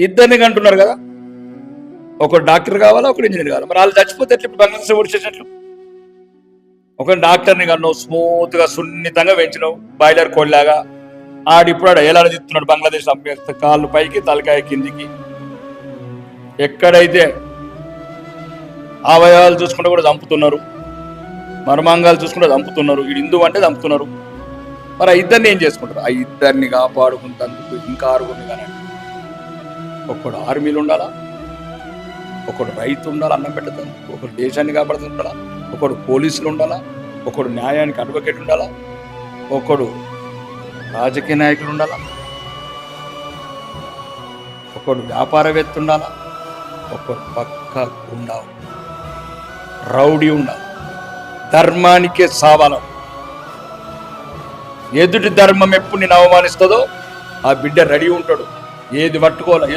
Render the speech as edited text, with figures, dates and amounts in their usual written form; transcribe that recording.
ఇద్దరిని అంటున్నారు కదా, ఒక డాక్టర్ కావాలా, ఒక ఇంజనీర్ కావాలా. మరి వాళ్ళు చచ్చిపోతే ఎట్లా? ఇప్పుడు బంగ్లాదేశ్ ఓడిచేటట్లు. ఒక డాక్టర్ని కన్నావు, స్మూత్ గా సున్నితంగా పెంచినావు, బాయిలర్ కోళ్ళలాగా. ఇప్పుడు ఎలాడ తిప్పుతున్నాడు బంగ్లాదేశ్ అభ్యర్థి, కాళ్ళు పైకి తలకాయ కిందికి. ఎక్కడైతే అవయవాలు చూసుకుంటే కూడా చంపుతున్నారు, మర్మాంగాలు చూసుకుంటే చంపుతున్నారు, ఇది హిందూ అంటే చంపుతున్నారు. మరి ఆ ఇద్దరిని ఏం చేసుకుంటారు? ఆ ఇద్దరిని కాపాడుకుంటందుకు ఇంకా ఆరుగురిని కానండి. ఒకడు ఆర్మీలు ఉండాలా, ఒకడు రైతు ఉండాలా అన్నం పెట్టదు, ఒకడు దేశాన్ని కాపాడుతుండాలా, ఒకడు పోలీసులు ఉండాలా, ఒకడు న్యాయానికి అడ్వకేట్ ఉండాలా, ఒకడు రాజకీయ నాయకులు ఉండాలా, ఒకడు వ్యాపారవేత్త ఉండాలా, ఒకడు పక్క ఉండాలి, రౌడీ ఉండాలి. ధర్మానికే సావాలం. ఎదుటి ధర్మం ఎప్పుడు నేను అవమానిస్తుందో ఆ బిడ్డ రెడీ ఉంటాడు, ఏది పట్టుకోవాలో.